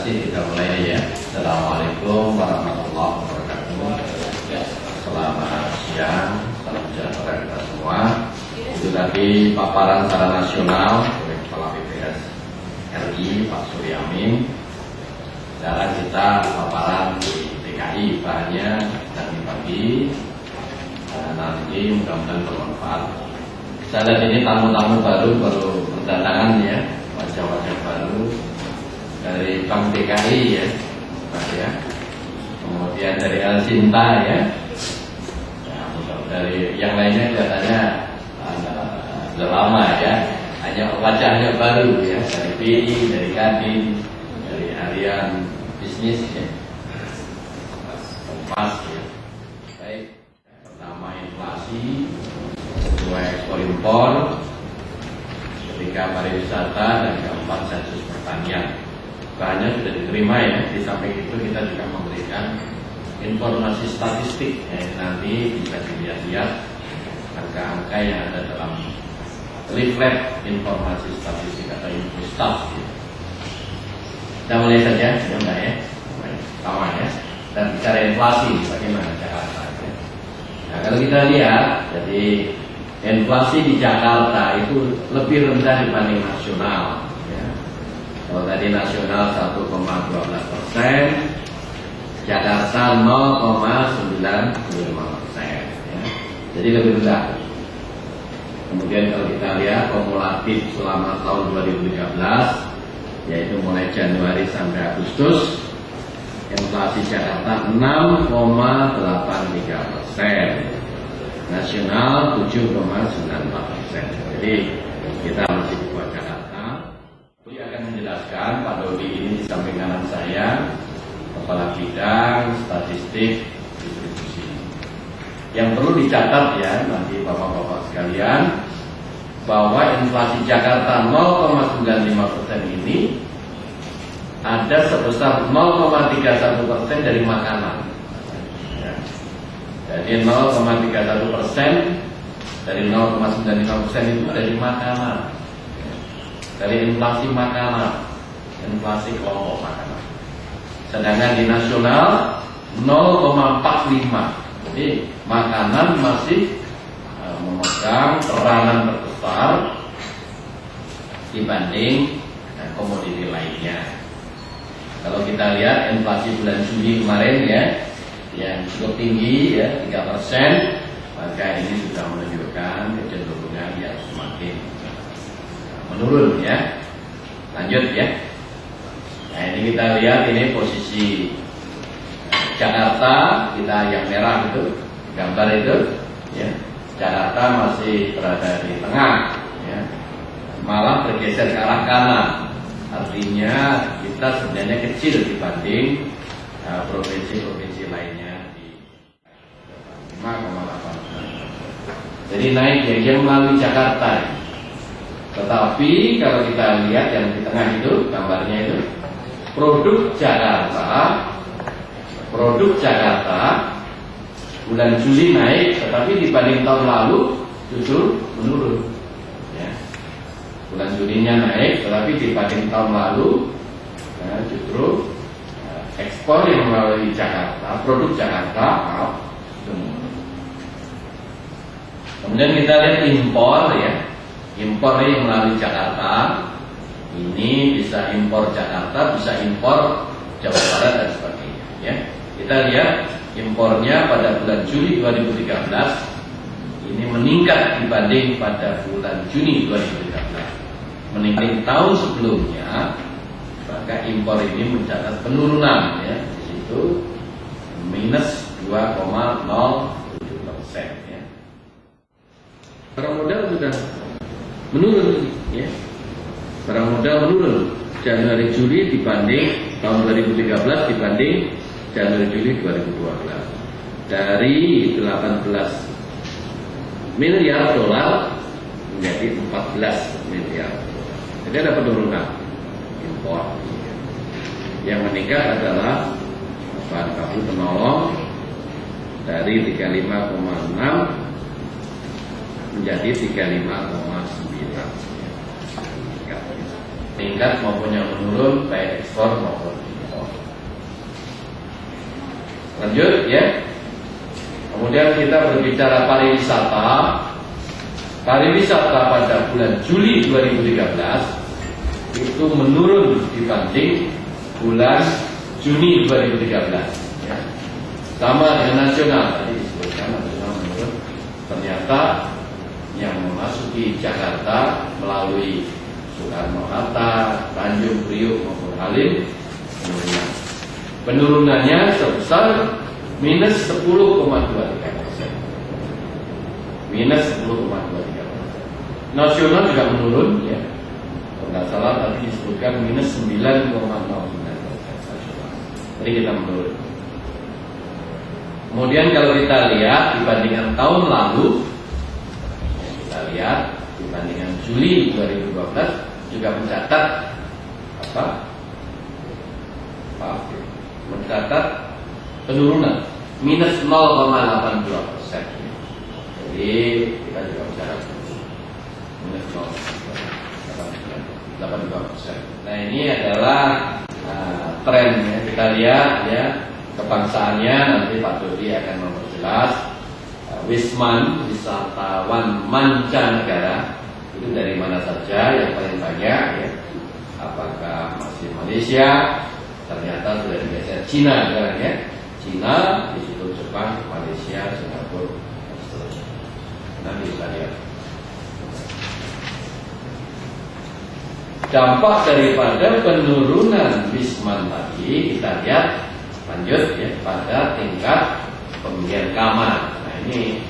kasih, kita mulai ya. Assalamualaikum warahmatullahi wabarakatuh. Selamat siang, salam sejahtera kita semua. Itu tadi paparan secara nasional oleh Kepala BPS RI Pak Surya Amin. Sekarang kita paparan di DKI, bahannya nanti pagi dan nanti mudah-mudahan bermanfaat. Saya lihat ini tamu-tamu baru berdatangan ya, wajah-wajah baru dari Bank DKI ya, Mas ya. Kemudian dari El Sinta ya. Dari yang lainnya kelihatannya sudah lama ya, hanya wajahnya baru ya, dari BI, dari Kadin, dari harian bisnis ya, Kompas ya. Baik, pertama inflasi, kedua ekspor impor, ketiga pariwisata, dan keempat sensus pertanian. Bahannya sudah diterima ya. Di samping itu kita juga memberikan informasi statistik nanti bisa dilihat-lihat angka-angka yang ada dalam leaflet informasi statistik atau infostat. Kita mulai saja ya Mbak ya, sama ya. Dan bicara inflasi bagaimana Jakarta ya. Nah kalau kita lihat, jadi inflasi di Jakarta itu lebih rendah dibanding nasional ya. Kalau tadi nasional 1,12%, Jakarta 0,95%, ya. Jadi lebih rendah. Kemudian kalau kita lihat kumulatif selama tahun 2013, yaitu mulai Januari sampai Agustus, inflasi Jakarta 6,83%, nasional 7,94%. Jadi kita masih di bawah Jakarta. Dia akan menjelaskan, Pak Dodi ini di samping kanan saya, Kepala Bidang Statistik Distribusi. Yang perlu dicatat ya nanti Bapak-bapak sekalian, bahwa inflasi Jakarta 0,95% ini ada sebesar 0,31% dari makanan. Ya. Jadi 0,31% dari 0,95% itu dari makanan, dari inflasi makanan, inflasi kelompok makanan. Sedangkan di nasional 0,45. Jadi makanan masih memegang peranan terbesar dibanding komoditi lainnya. Kalau kita lihat inflasi bulan Juli kemarin ya, yang cukup tinggi ya 3%, maka ini sudah menunjukkan kecenderungan yang semakin menurun ya. Lanjut ya. Nah ini kita lihat, ini posisi Jakarta, kita yang merah itu, gambar itu ya. Jakarta masih berada di tengah ya. Malah bergeser ke arah kanan. Artinya kita sebenarnya kecil dibanding provinsi-provinsi lainnya di 5,8. Jadi naik yang melalui Jakarta. Tetapi kalau kita lihat yang di tengah itu, gambarnya itu, produk Jakarta bulan Juli naik, tetapi dibanding tahun lalu justru menurun. Ya. Bulan Julinya naik, tetapi dibanding tahun lalu justru ekspor yang melalui Jakarta, produk Jakarta menurun. Kemudian kita lihat impor ya, impor yang melalui Jakarta. Ini bisa impor Jakarta, bisa impor Jawa Barat dan sebagainya ya. Kita lihat impornya pada bulan Juli 2013 ini meningkat dibanding pada bulan Juni 2013. Meningkat tahun sebelumnya, maka impor ini mencatat penurunan ya. Di situ minus 2,07% ya. Barang modal sudah menurun ya. Barang modal menurun Januari Juli dibanding tahun 2013 dibanding Januari Juli 2012 dari 18 miliar dolar menjadi 14 miliar. Jadi ada penurunan impor. Yang meningkat adalah bahan baku penolong dari 35,6 menjadi 35,9. Meningkat maupun yang menurun baik ekspor maupun impor. Lanjut ya. Kemudian kita berbicara pariwisata. Pariwisata pada bulan Juli 2013 itu menurun dibanding bulan Juni 2013 ya. Sama dengan nasional tadi disebutkan, nasional menurun. Ternyata yang memasuki Jakarta melalui Soekarno-Hatta, Tanjung Priok maupun Halim penurunannya sebesar minus 10,23%. Minus 10,23%. Nasional juga menurun ya. Kalau nggak salah tadi disebutkan minus 9,09%. Jadi kita menurun. Kemudian kalau kita lihat dibandingkan tahun lalu, kita lihat dibandingkan Juli 2012 juga mencatat mencatat penurunan minus 0,82%. Jadi kita juga bicara minus 0,82%. Nah ini adalah tren ya. Kita lihat ya kebangsaannya, nanti Pak Dodi akan memperjelas. Wisatawan mancanegara itu dari mana saja yang paling banyak ya? Apakah masih Malaysia? Ternyata sudah digeser Cina sekarang ya. Cina, di situ Jepang, Malaysia, Singapura, dan seterusnya. Nanti kita lihat. Dampak daripada penurunan Wisman tadi kita lihat lanjut ya pada tingkat pembelian kamar. Nah ini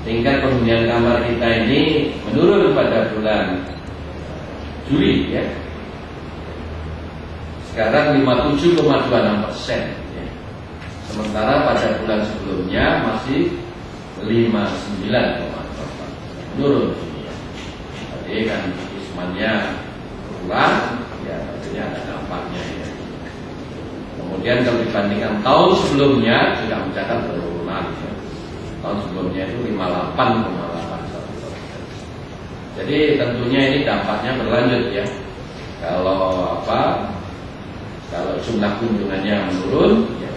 tingkat pembelian kamar kita ini menurun pada bulan Juli ya. Sekarang 57,26%. Sementara pada bulan sebelumnya masih 59,4%. Menurun ini ya. Jadi kan Wismannya kurang, ya tentunya ada dampaknya ya. Kemudian kalau dibandingkan tahun sebelumnya juga mencatat penurunan ya. Tahun sebelumnya itu 58,81%. Jadi tentunya ini dampaknya berlanjut ya. Kalau jumlah kunjungannya menurun ya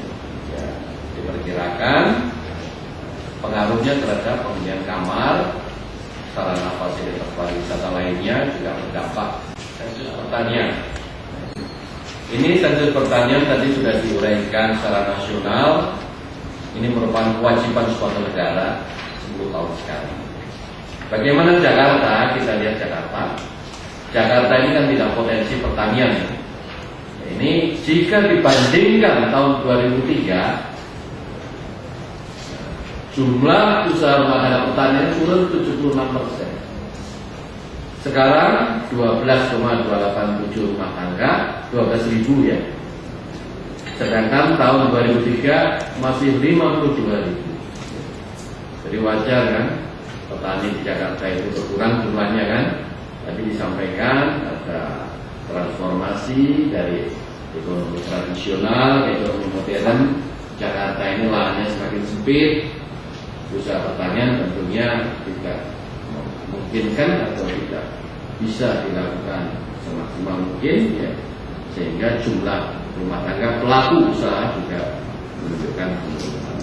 diperkirakan pengaruhnya terhadap pembelian kamar, sarana fasilitas pariwisata lainnya juga berdampak. Sensus pertanian. Ini sensus pertanian tadi sudah diuraikan secara nasional. Ini merupakan kewajiban suatu negara 10 tahun sekali. Bagaimana Jakarta? Kita lihat Jakarta. Jakarta ini kan tidak potensi pertanian. Ini jika dibandingkan tahun 2003, jumlah usaha rumah tangga pertanian turun 76%. Sekarang 12,287 rumah tangga, 12.000 ya. Sedangkan tahun 2003 masih 52.000. Jadi wajar kan petani di Jakarta itu berkurang jumlahnya kan. Tadi disampaikan ada transformasi dari ekonomi tradisional ke ekonomi modern. Jakarta ini lahannya semakin sempit, usaha pertanian tentunya tidak memungkinkan atau tidak bisa dilakukan semaksimal mungkin ya, sehingga jumlah rumah tangga pelaku usaha juga menunjukkan penurunan.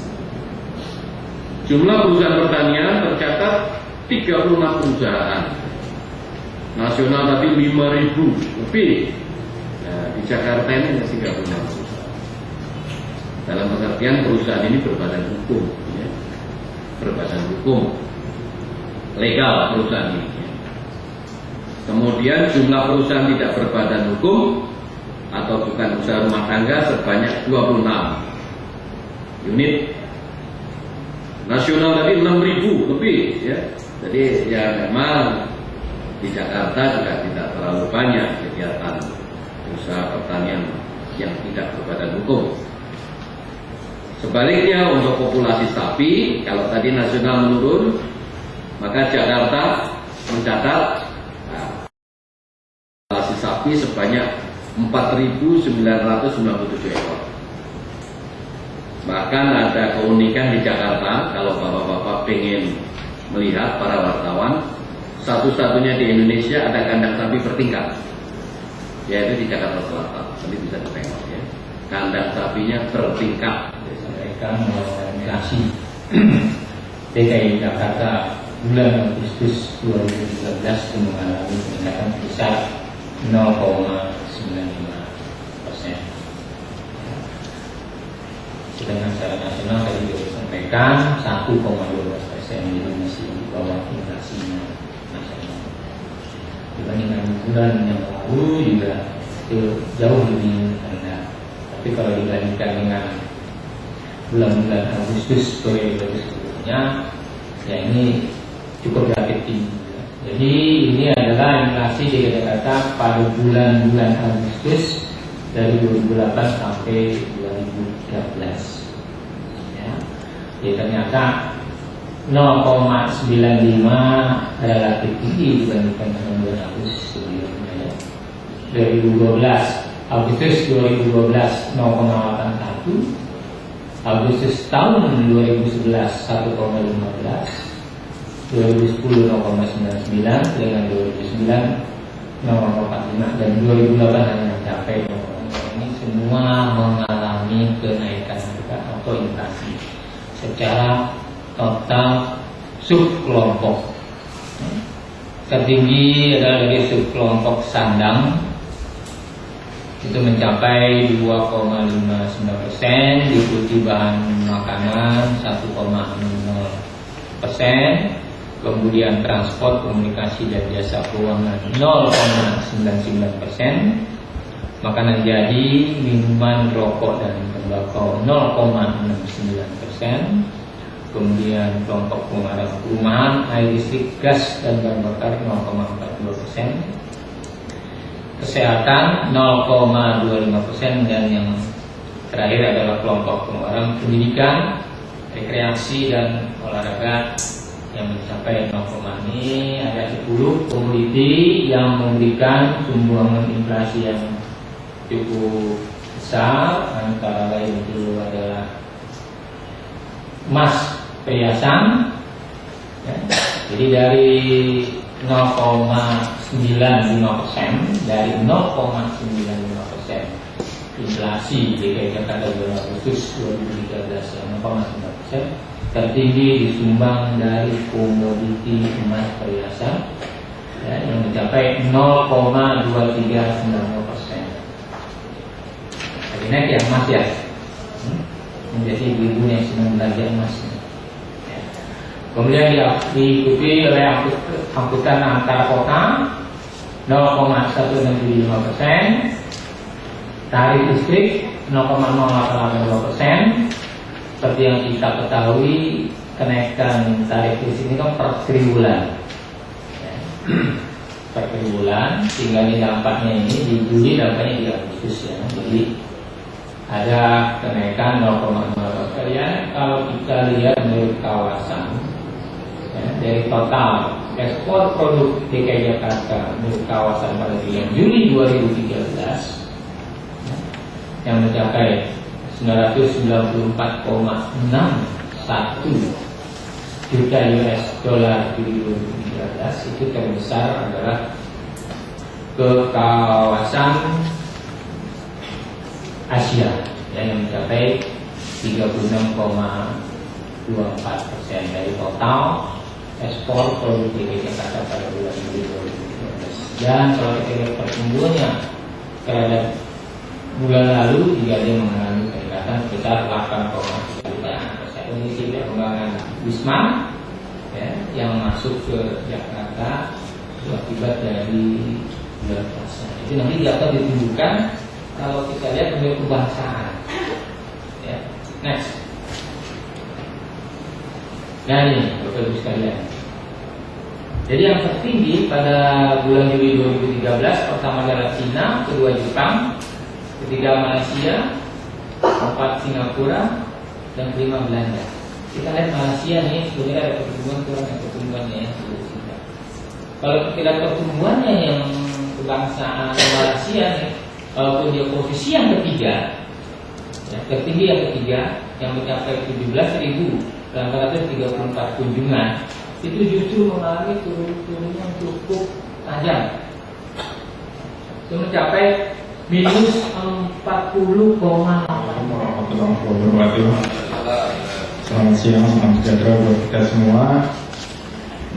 Jumlah perusahaan pertanian tercatat 36 perusahaan. Nasional tadi 5.000 lebih. Nah, di Jakarta ini hanya 36 perusahaan. Dalam pengertian perusahaan ini berbadan hukum, ya. Berbadan hukum, legal perusahaan ini. Ya. Kemudian jumlah perusahaan tidak berbadan hukum atau bukan usaha rumah tangga sebanyak 26 unit. Nasional tadi 6.000 lebih, ya. Jadi ya memang di Jakarta juga tidak terlalu banyak kegiatan usaha pertanian yang tidak berbadan hukum. Sebaliknya untuk populasi sapi, kalau tadi nasional menurun, maka Jakarta mencatat populasi sapi sebanyak 4.997 ekor. Bahkan ada keunikan di Jakarta, kalau bapak-bapak pengen melihat para wartawan, satu-satunya di Indonesia ada kandang sapi bertingkat, yaitu di Jakarta Selatan. Nanti bisa ditengok ya, kandang sapinya bertingkat. berkaitan dengan inflasi. DKI Jakarta bulan Agustus 2013 mengalami peningkatan sebesar 0,95%. Sedangkan secara nasional tadi sudah disampaikan 1,12%, jadi masih di bawah inflasinya nasional. Dibandingkan bulan yang lalu juga itu jauh lebih rendah. Tapi kalau dibandingkan dengan bulan-bulan Agustus 2020 sebelumnya, ya ini cukup relatif tinggi. Jadi ini adalah inflasi di Jakarta pada bulan-bulan Agustus dari 2008 sampai 2013. Ya, jadi ternyata 0,95 relatif tinggi dibandingkan dengan bulan Agustus sebelumnya. Ya. 2012 Agustus 2012 0,81, Agustus tahun 2011 1,15, 2010 0,99, dengan 2009 0,45 dan 2008 hanya mencapai 0,5. Ini semua mengalami kenaikan harga atau inflasi secara total subkelompok. Tertinggi adalah dari subkelompok sandang, itu mencapai 2,59%, diikuti bahan makanan 1,00%, kemudian transport, komunikasi dan jasa keuangan 0,99%, makanan jadi, minuman, rokok dan tembakau 0,69%, kemudian kelompok pengarah perumahan, air listrik, gas dan bahan bakar 0,42%, kesehatan 0,25%, dan yang terakhir adalah kelompok pengeluaran pendidikan, rekreasi dan olahraga yang mencapai 0, ini ada 10 komoditi yang memberikan sumbangan inflasi yang cukup besar, antara lain itu adalah emas perhiasan, ya. Jadi dari 0,95%, dari 0,95% inflasi DKI Jakarta bulan Agustus 2013 yang 0,9%, tertinggi disumbang dari komoditi emas perhiasan, ya, yang mencapai 0,2390%. Jadi naik ya emas ya, menjadi ibu-ibu yang senang belanja emas. Ya. Kemudian diikuti oleh angkutan antar kota 0,1675%, tarif listrik 0,088%. Seperti yang kita ketahui, kenaikan tarif listrik ini kan per triwulan, ya. Per triwulan, sehingga ini dampaknya ini di Juli, dampaknya di Agustus, ya. Jadi ada kenaikan 0,0. Ya, kalau kita lihat menurut kawasan, ya, dari total ekspor produk DKI Jakarta menurut kawasan pada bulan Juli 2013, ya, yang mencapai 994,61 juta US dollar di 2013, itu terbesar adalah ke kawasan Asia, ya, yang mencapai 36,24% dari total ekspor produk DKI Jakarta pada bulan Juli 2013. Dan kalau kita lihat pertumbuhannya terhadap bulan lalu, juga dia mengalami peningkatan sebesar 8,3%. Kondisi perkembangan Wisma, ya, yang masuk ke Jakarta itu akibat dari bulan puasa. Itu nanti dapat ditunjukkan kalau kita lihat menurut kebangsaan. Ya. Next. Nah ini Bapak Ibu sekalian. Jadi yang tertinggi pada bulan Juli 2013 pertama adalah Cina, kedua Jepang, ketiga Malaysia, keempat Singapura, dan kelima Belanda. Kita lihat Malaysia nih sebenarnya ada pertumbuhan kurang yang pertumbuhannya ya. Kalau kita lihat pertumbuhannya yang kebangsaan Malaysia nih, walaupun dia posisi yang ketiga, ya, tertinggi yang ketiga, yang mencapai 17.834 kunjungan, itu justru mengalami turun yang cukup tajam. Itu mencapai minus 40,8. Selamat siang, salam sejahtera buat kita semua.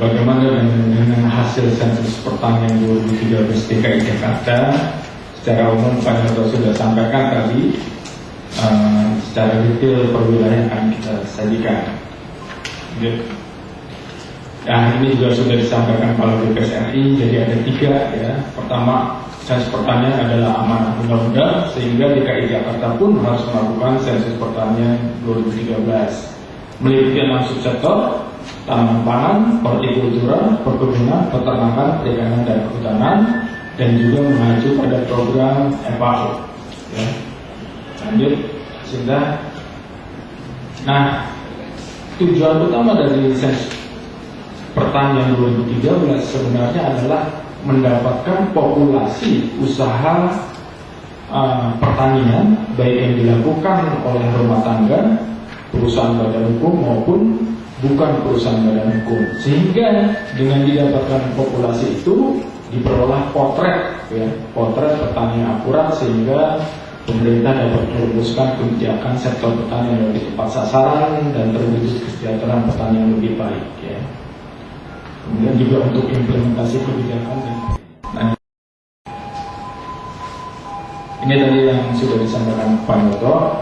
Bagaimana dengan hasil sensus pertanian 2013 DKI Jakarta? Secara umum Pak Noto sudah sampaikan tadi, secara detail per wilayah akan kita sajikan. Nah, ini juga sudah disampaikan oleh BPS RI, jadi ada 3 ya. Pertama, sensus pertanian adalah amanah undang-undang, sehingga DKI Jakarta pun harus melakukan sensus pertanian 2013. Meliputi 6 subsektor: tanaman pangan, hortikultura, perkebunan, peternakan, perikanan, dan kehutanan, dan juga mengacu pada program FAO. Ya. Lanjut, sudah. Nah, tujuan utama dari sensus pertanian 2013 sebenarnya adalah mendapatkan populasi usaha pertanian, baik yang dilakukan oleh rumah tangga, perusahaan badan hukum maupun bukan perusahaan badan hukum, sehingga dengan didapatkan populasi itu diperoleh potret petani yang akurat, sehingga pemerintah dapat merumuskan kebijakan sektor petani yang lebih tepat sasaran dan terwujud kesejahteraan petani yang lebih baik ya. Kemudian juga untuk implementasi kebijakan ini tadi yang sudah disampaikan Pak Noto.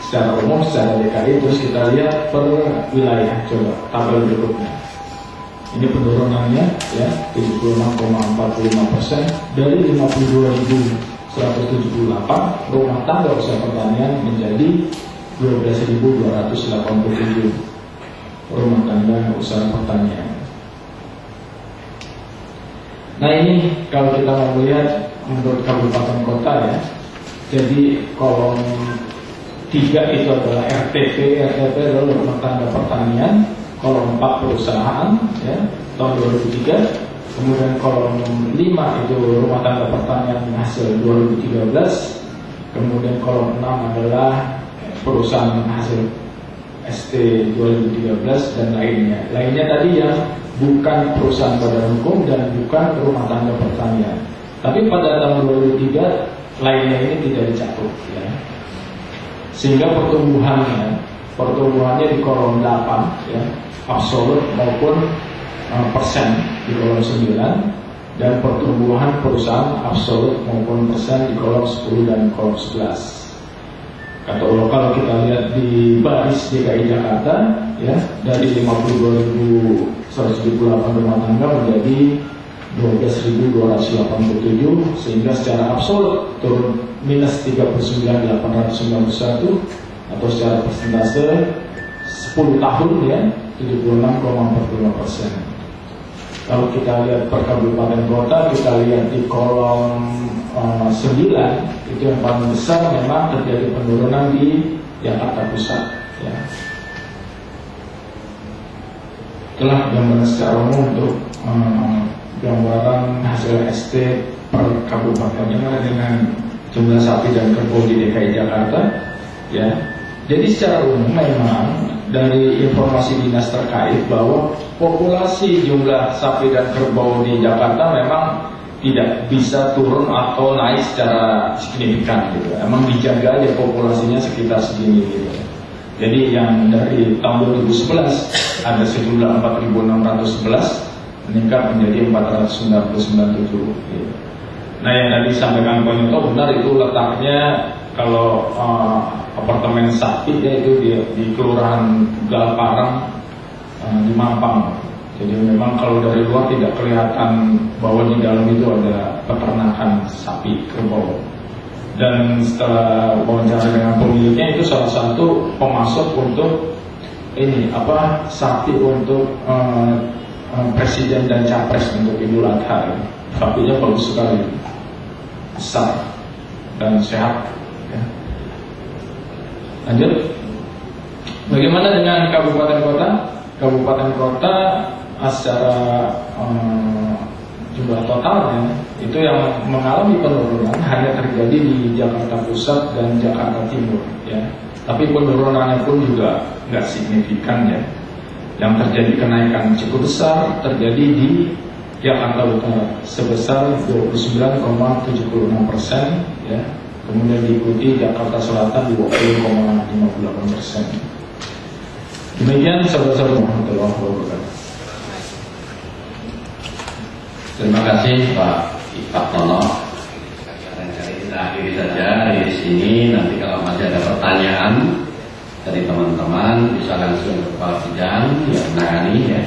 Secara umum, secara DKI, terus kita lihat per wilayah. Coba tabel berikutnya. Ini penurunannya ya, 76,45% dari 52.178 rumah tangga usaha pertanian menjadi 12.287 rumah tangga usaha pertanian. Nah, ini kalau kita mau melihat menurut kabupaten kota ya, jadi kolom 3 itu adalah RTP adalah rumah tangga pertanian, kolom 4 perusahaan ya, tahun 2003, kemudian kolom 5 itu rumah tangga pertanian hasil 2013, kemudian kolom 6 adalah perusahaan hasil ST 2013 dan lainnya. Lainnya tadi yang bukan perusahaan badan hukum dan bukan rumah tangga pertanian. Tapi pada tahun 2003 lainnya ini tidak dicakup ya. Sehingga pertumbuhannya di kolom 8 ya, absolut maupun persen di kolom 9, dan pertumbuhan perusahaan absolut maupun persen di kolom 10 dan kolom 11. Kalau kita lihat di baris DKI Jakarta ya, dari 52.178 rumah tangga menjadi 12.287, sehingga secara absolut turun minus 39.891 atau secara persentase 10 tahun ya 76,45%. Kalau kita lihat per kabupaten kota, kita lihat di kolom 9 itu yang paling besar memang terjadi penurunan di Jakarta Pusat ya. Itulah gambaran secara umum untuk gambaran hasil ST per kabupaten dengan jumlah sapi dan kerbau di DKI Jakarta ya. Jadi secara umum memang dari informasi dinas terkait bahwa populasi jumlah sapi dan kerbau di Jakarta memang tidak bisa turun atau naik secara signifikan gitu. Emang dijaga aja populasinya sekitar segini gitu. Jadi yang dari tahun 2011 ada sejumlah 4.611 meningkat menjadi 499 gitu. Nah, yang tadi disampaikan Pak Noto benar, itu letaknya kalau apartemen sapi ya itu di Kelurahan Galparang di Mampang. Jadi memang kalau dari luar tidak kelihatan bahwa di dalam itu ada peternakan sapi kerbau. Dan setelah wawancara dengan pemiliknya, itu salah satu pemasok untuk sapi untuk presiden dan capres untuk Idul Adha. Sapinya bagus sekali, besar dan sehat ya. Lanjut, bagaimana dengan kabupaten kota? Kabupaten kota secara jumlah totalnya itu yang mengalami penurunan hanya terjadi di Jakarta Pusat dan Jakarta Timur ya. Tapi penurunannya pun juga nggak signifikan ya. Yang terjadi kenaikan cukup besar terjadi di Jakarta Utara sebesar 29,76% ya. Kemudian diikuti Jakarta Selatan 20,58%. Demikian saudara-saudara warahmatullahi wabarakatuh. Terima kasih Pak Pak Tono. Barangkali kita akhiri saja di sini. Nanti kalau masih ada pertanyaan dari teman-teman bisa langsung ke Pak Bidang yang menangani ya.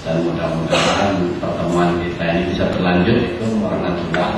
Dan mudah-mudahan pertemuan kita ini bisa berlanjut itu karena jumlah